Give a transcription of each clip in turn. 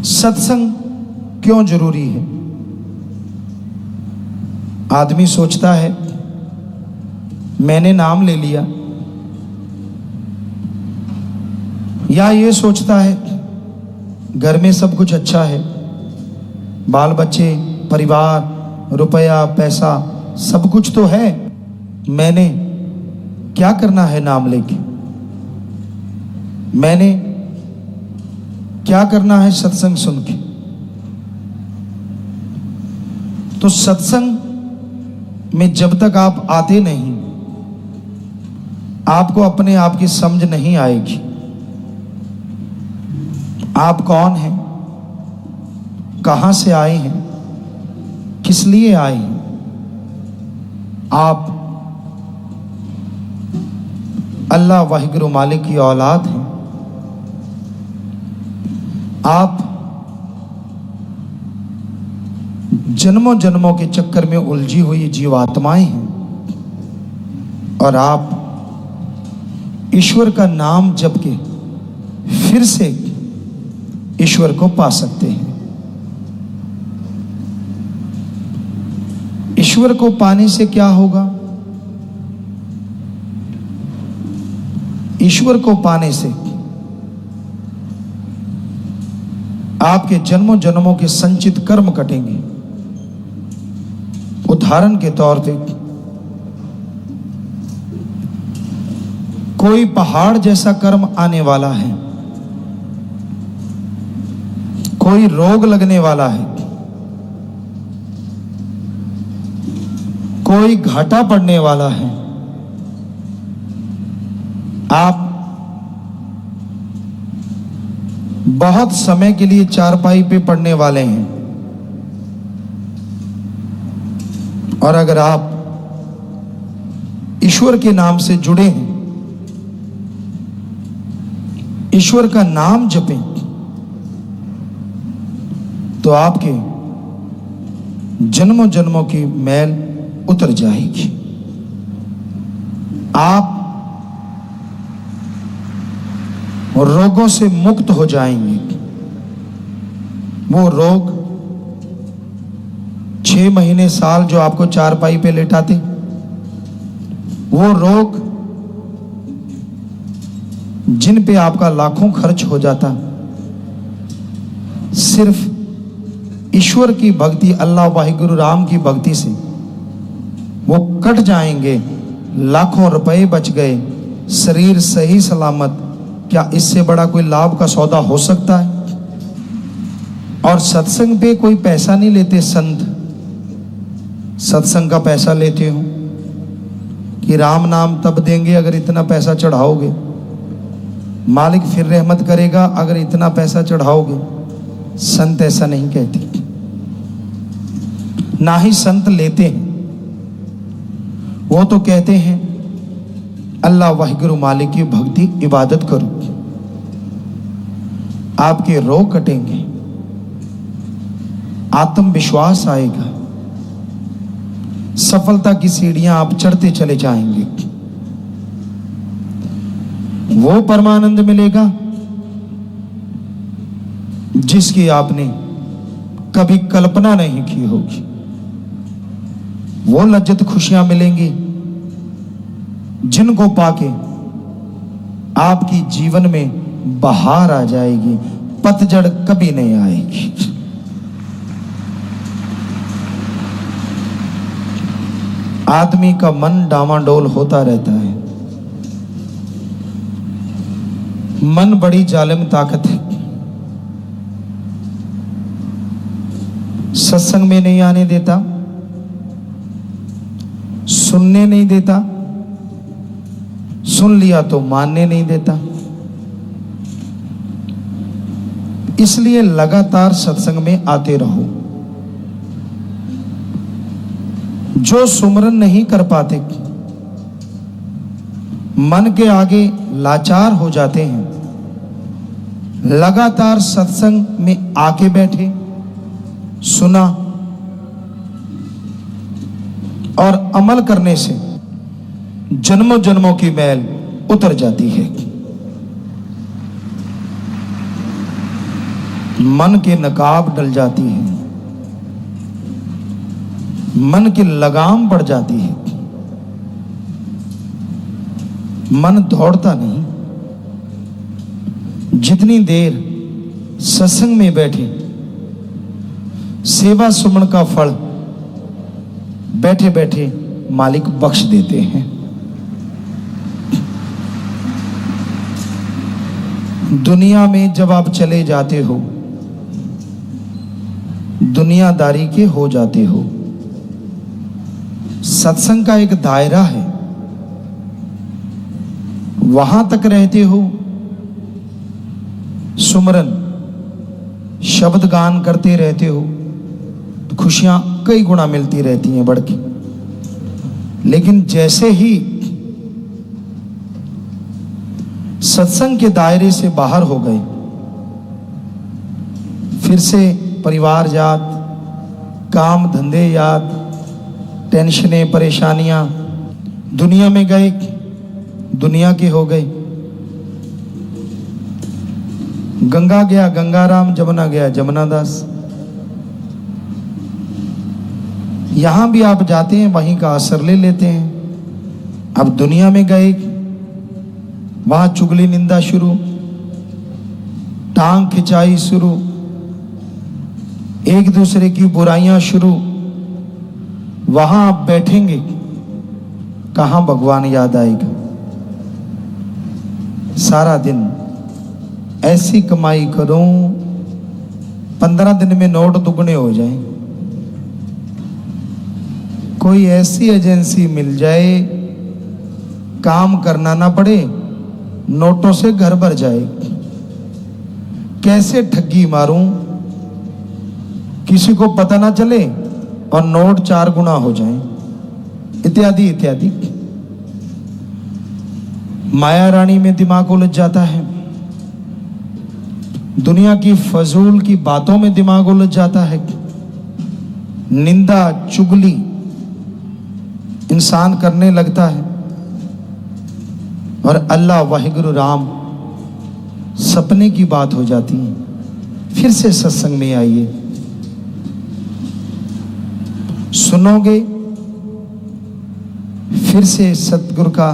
सत्संग क्यों जरूरी है? आदमी सोचता है मैंने नाम ले लिया, या ये सोचता है घर में सब कुछ अच्छा है, बाल बच्चे, परिवार, रुपया, पैसा सब कुछ तो है, मैंने क्या करना है नाम लेके, मैंने क्या करना है सत्संग सुन के। तो सत्संग में जब तक आप आते नहीं, आपको अपने आप की समझ नहीं आएगी। आप कौन हैं, कहां से आए हैं, किस लिए आए हैं। आप अल्लाह वाहिगुरु मालिक की औलाद हैं। आप जन्मों जन्मों के चक्कर में उलझी हुई जीवात्माएं हैं और आप ईश्वर का नाम जप के फिर से ईश्वर को पा सकते हैं। ईश्वर को पाने से क्या होगा? ईश्वर को पाने से आपके जन्मों जन्मों के संचित कर्म कटेंगे। उदाहरण के तौर पे कोई पहाड़ जैसा कर्म आने वाला है, कोई रोग लगने वाला है, कोई घाटा पड़ने वाला है, आप बहुत समय के लिए चारपाई पे पड़ने वाले हैं, और अगर आप ईश्वर के नाम से जुड़े हैं, ईश्वर का नाम जपें, तो आपके जन्मों जन्मों की मैल उतर जाएगी। आप रोगों से मुक्त हो जाएंगे। वो रोग 6 महीने साल जो आपको चारपाई पे लेटाते, वो रोग जिन पे आपका लाखों खर्च हो जाता, सिर्फ ईश्वर की भक्ति, अल्लाह वाहिगुरु राम की भक्ति से वो कट जाएंगे। लाखों रुपए बच गए, शरीर सही सलामत। क्या इससे बड़ा कोई लाभ का सौदा हो सकता है? और सत्संग पे कोई पैसा नहीं लेते संत। सत्संग का पैसा लेते हो कि राम नाम तब देंगे अगर इतना पैसा चढ़ाओगे, मालिक फिर रहमत करेगा अगर इतना पैसा चढ़ाओगे। संत ऐसा नहीं कहते, ना ही संत लेते हैं। वो तो कहते हैं अल्लाह वाहिगुरु मालिक की भक्ति इबादत करो, आपके रोग कटेंगे, आत्मविश्वास आएगा, सफलता की सीढ़ियां आप चढ़ते चले जाएंगे। वो परमानंद मिलेगा जिसकी आपने कभी कल्पना नहीं की होगी। वो लज्जत खुशियां मिलेंगी जिनको पाके आपकी जीवन में बहार आ जाएगी, पतझड़ कभी नहीं आएगी। आदमी का मन डामाडोल होता रहता है। मन बड़ी जालिम ताकत है। सत्संग में नहीं आने देता, सुनने नहीं देता, सुन लिया तो मानने नहीं देता। इसलिए लगातार सत्संग में आते रहो। जो सुमरन नहीं कर पाते, मन के आगे लाचार हो जाते हैं, लगातार सत्संग में आके बैठे, सुना और अमल करने से जन्मों जन्मों की मैल उतर जाती है। मन के नकाब डल जाती है, मन की लगाम बढ़ जाती है, मन दौड़ता नहीं। जितनी देर सत्संग में बैठे, सेवा सुमन का फल बैठे बैठे मालिक बख्श देते हैं। दुनिया में जब आप चले जाते हो, दुनियादारी के हो जाते हो। सत्संग का एक दायरा है, वहां तक रहते हो। सुमरन शब्द गान करते रहते हो तो खुशियां कई गुना मिलती रहती हैं बढ़ के। लेकिन जैसे ही सत्संग के दायरे से बाहर हो गए, फिर से परिवार याद, काम धंधे याद, टेंशनें परेशानियां, दुनिया में गए, दुनिया के हो गए। गंगा गया गंगाराम, जमुना गया जमुनादास। यहां भी आप जाते हैं, वहीं का असर ले लेते हैं। अब दुनिया में गए, वहां चुगली निंदा शुरू, टांग खिंचाई शुरू, एक दूसरे की बुराइयां शुरू। वहां आप बैठेंगे, कहां भगवान याद आएगा। सारा दिन ऐसी कमाई करूं 15 दिन में नोट दुगने हो जाएं। कोई ऐसी एजेंसी मिल जाए, काम करना ना पड़े, नोटों से घर भर जाए। कैसे ठगी मारूं, किसी को पता ना चले और नोट 4 गुना हो जाए, इत्यादि इत्यादि। माया रानी में दिमाग उलझ जाता है, दुनिया की फजूल की बातों में दिमाग उलझ जाता है। निंदा चुगली इंसान करने लगता है, और अल्लाह वाहिगुरु राम सपने की बात हो जाती है। फिर से सत्संग में आइए, सुनोगे, फिर से सतगुरु का,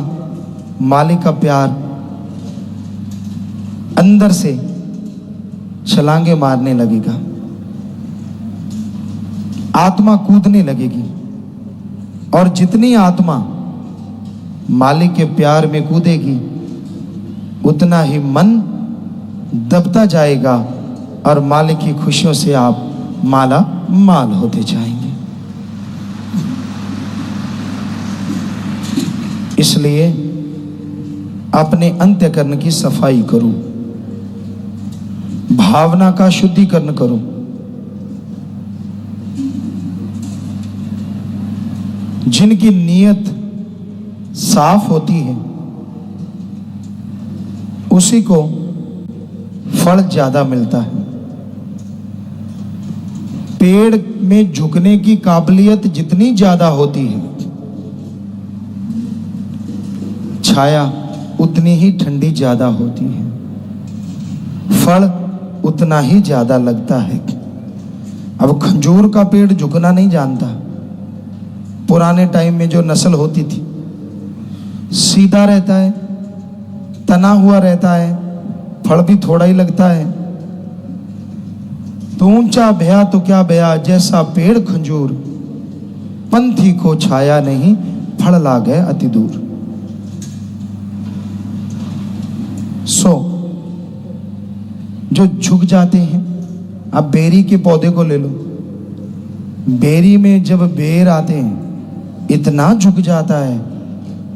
मालिक का प्यार अंदर से छलांगे मारने लगेगा, आत्मा कूदने लगेगी। और जितनी आत्मा मालिक के प्यार में कूदेगी, उतना ही मन दबता जाएगा और मालिक की खुशियों से आप माला माल होते जाएंगे। इसलिए अपने अंतःकरण की सफाई करो, भावना का शुद्धिकरण करो। जिनकी नीयत साफ होती है, उसी को फल ज्यादा मिलता है। पेड़ में झुकने की काबिलियत जितनी ज्यादा होती है, छाया उतनी ही ठंडी ज्यादा होती है, फल उतना ही ज्यादा लगता है। अब खजूर का पेड़ झुकना नहीं जानता। पुराने टाइम में जो नस्ल होती थी, सीधा रहता है, तना हुआ रहता है, फल भी थोड़ा ही लगता है। तो ऊंचा भया तो क्या भया, जैसा पेड़ खजूर, पंथी को छाया नहीं, फल ला गए अति दूर। सो जो झुक जाते हैं, अब बेरी के पौधे को ले लो, बेरी में जब बेर आते हैं, इतना झुक जाता है,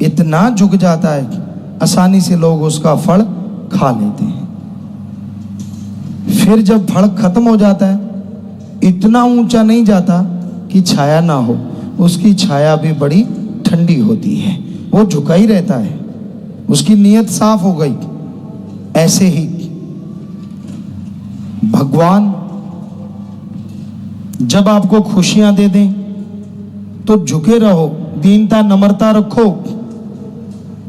इतना झुक जाता है कि आसानी से लोग उसका फल खा लेते हैं। फिर जब फल खत्म हो जाता है, इतना ऊंचा नहीं जाता कि छाया ना हो, उसकी छाया भी बड़ी ठंडी होती है, वो झुका ही रहता है, उसकी नीयत साफ हो गई। ऐसे ही भगवान जब आपको खुशियां दे दें तो झुके रहो, दीनता नम्रता रखो,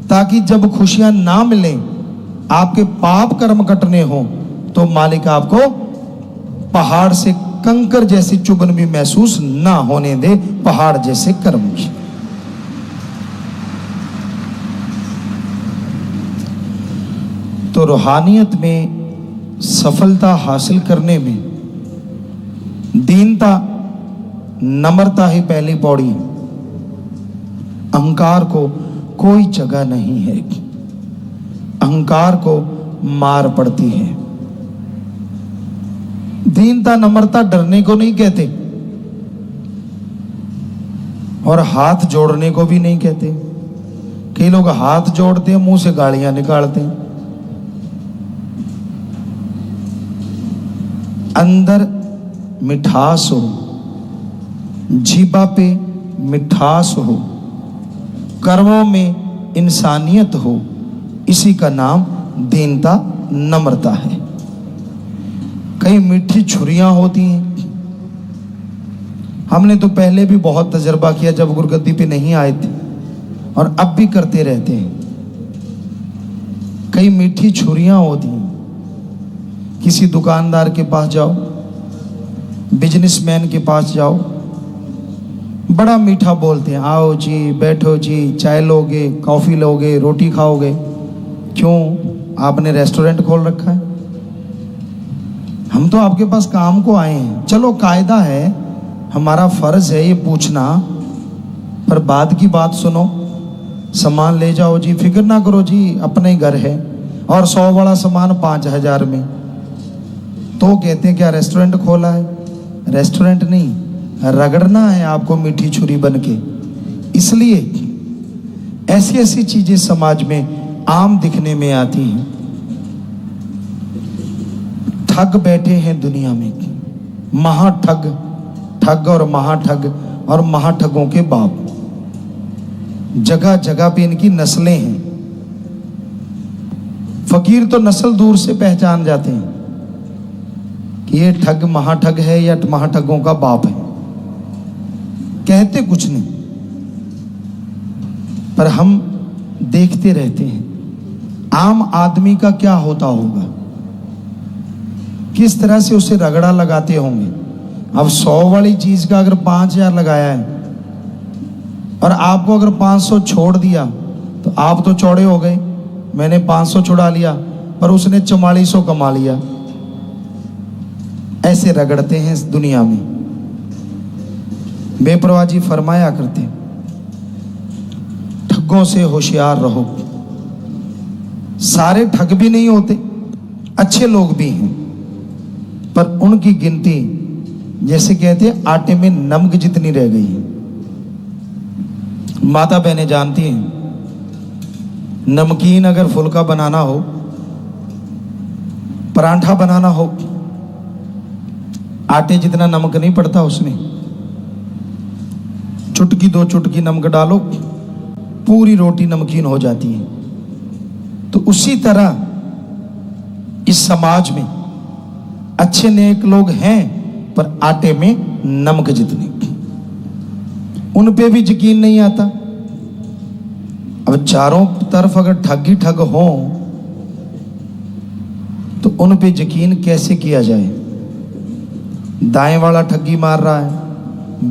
ताकि जब खुशियां ना मिलें, आपके पाप कर्म कटने हो, तो मालिक आपको पहाड़ से कंकर जैसी चुभन भी महसूस ना होने दे पहाड़ जैसे कर्म की। तो रूहानियत में सफलता हासिल करने में दीनता, नम्रता ही पहली पौड़ी है। अहंकार को कोई जगह नहीं है। अहंकार को मार पड़ती है। दीनता, नम्रता डरने को नहीं कहते और हाथ जोड़ने को भी नहीं कहते। कई लोग हाथ जोड़ते हैं, मुंह से गालियां निकालते हैं। अंदर मिठास हो, जीभा पे मिठास हो, कर्मों में इंसानियत हो, इसी का नाम दीनता, नम्रता है। कई मीठी छुरियां होती हैं। हमने तो पहले भी बहुत तजर्बा किया जब गुरगद्दी पे नहीं आए थे, और अब भी करते रहते हैं। कई मीठी छुरियां होती हैं। किसी दुकानदार के पास जाओ, बिजनेसमैन के पास जाओ, बड़ा मीठा बोलते हैं, आओ जी, बैठो जी, चाय लोगे, कॉफी लोगे, रोटी खाओगे। क्यों? आपने रेस्टोरेंट खोल रखा है? हम तो आपके पास काम को आए हैं। चलो कायदा है, हमारा फर्ज है ये पूछना, पर बाद की बात सुनो। सामान ले जाओ जी, फिक्र ना करो जी, अपना ही घर है, और 100 वाला सामान 5000 में। तो कहते हैं क्या रेस्टोरेंट खोला है? रेस्टोरेंट नहीं, रगड़ना है आपको मीठी छुरी बन के। इसलिए ऐसी ऐसी चीजें समाज में आम दिखने में आती हैं। ठग बैठे हैं दुनिया में, महाठग, ठग और महाठग और महाठगों के बाप। जगह जगह पे इनकी नस्लें हैं। फकीर तो नस्ल दूर से पहचान जाते हैं कि ये ठग महाठग है या महाठगों का बाप है। कहते कुछ नहीं, पर हम देखते रहते हैं आम आदमी का क्या होता होगा, किस तरह से उसे रगड़ा लगाते होंगे। अब 100 वाली चीज का अगर 5000 लगाया है और आपको अगर 500 छोड़ दिया तो आप तो चौड़े हो गए। मैंने 500 छुड़ा लिया पर उसने 4400 कमा लिया। ऐसे रगड़ते हैं इस दुनिया में। बेपरवाह जी फरमाया करते, ठगों से होशियार रहो। सारे ठग भी नहीं होते, अच्छे लोग भी हैं, पर उनकी गिनती जैसे कहते हैं आटे में नमक जितनी रह गई है। माता बहनें जानती हैं, नमकीन अगर फुल्का बनाना हो, परांठा बनाना हो, आटे जितना नमक नहीं पड़ता उसमें। चुटकी 2 चुटकी नमक डालो, पूरी रोटी नमकीन हो जाती है। तो उसी तरह इस समाज में अच्छे नेक लोग हैं, पर आटे में नमक जितने, उन पे भी यकीन नहीं आता। अब चारों तरफ अगर ठग ही ठग हो तो उन पे यकीन कैसे किया जाए? दाएं वाला ठगी मार रहा है,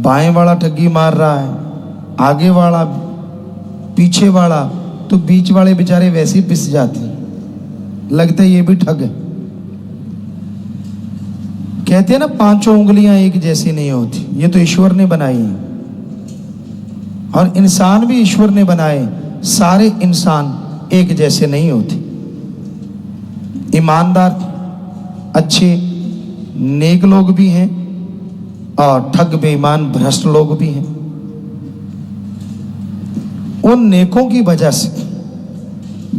बाएं वाला ठगी मार रहा है, आगे वाला, पीछे वाला, तो बीच वाले बेचारे वैसे ही पिस जाते हैं, लगता है ये भी ठग है। कहते हैं ना, 5 उंगलियां एक जैसी नहीं होती। ये तो ईश्वर ने बनाई है, और इंसान भी ईश्वर ने बनाए। सारे इंसान एक जैसे नहीं होते। ईमानदार, अच्छे, नेक लोग भी हैं, और ठग, बेईमान, भ्रष्ट लोग भी हैं। उन नेकों की वजह से,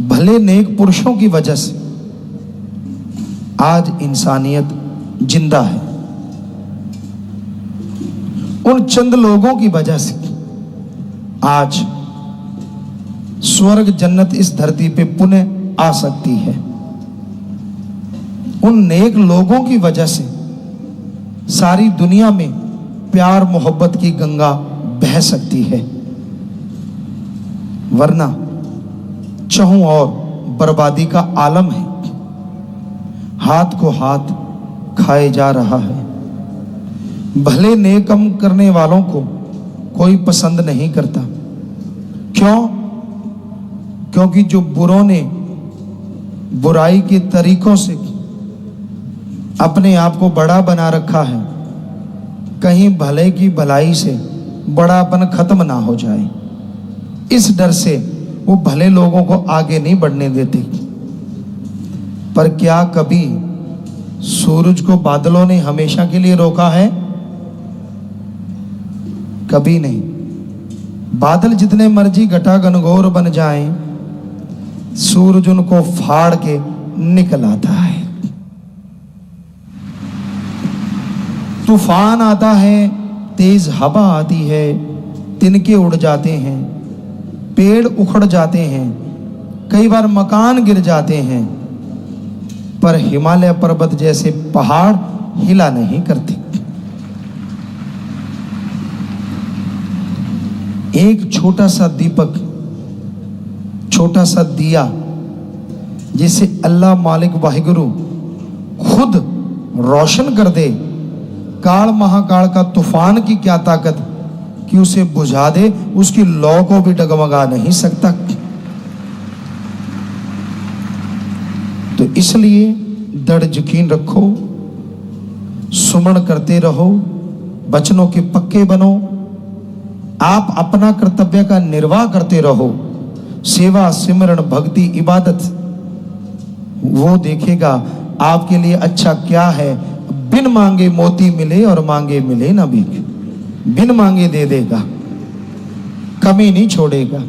भले नेक पुरुषों की वजह से आज इंसानियत जिंदा है। उन चंद लोगों की वजह से आज स्वर्ग जन्नत इस धरती पे पुनः आ सकती है। उन नेक लोगों की वजह से सारी दुनिया में प्यार मोहब्बत की गंगा बह सकती है, वरना चहुं और बर्बादी का आलम है। हाथ को हाथ, खाए जा रहा है। भले नेकम करने वालों को कोई पसंद नहीं करता। क्यों? क्योंकि जो बुरों ने बुराई के तरीकों से अपने आप को बड़ा बना रखा है, कहीं भले की भलाई से बड़ापन खत्म ना हो जाए, इस डर से वो भले लोगों को आगे नहीं बढ़ने देते। पर क्या कभी सूरज को बादलों ने हमेशा के लिए रोका है? कभी नहीं। बादल जितने मर्जी घटा घनघोर बन जाएं, सूरज उनको फाड़ के निकल आता है। तूफान आता है, तेज हवा आती है, तिनके उड़ जाते हैं, पेड़ उखड़ जाते हैं, कई बार मकान गिर जाते हैं, पर हिमालय पर्वत जैसे पहाड़ हिला नहीं करते। एक छोटा सा दीपक, छोटा सा दिया, जिसे अल्लाह मालिक वाहिगुरु खुद रोशन कर दे, काल महाकाल का तूफान की क्या ताकत कि उसे बुझा दे, उसकी लौ को भी डगमगा नहीं सकता। तो इसलिए दृढ़ यकीन रखो, सुमरण करते रहो, वचनों के पक्के बनो, आप अपना कर्तव्य का निर्वाह करते रहो। सेवा, सिमरण, भक्ति, इबादत, वो देखेगा आपके लिए अच्छा क्या है। बिन मांगे मोती मिले और मांगे मिले ना भीख, बिन मांगे दे देगा, कमी नहीं छोड़ेगा।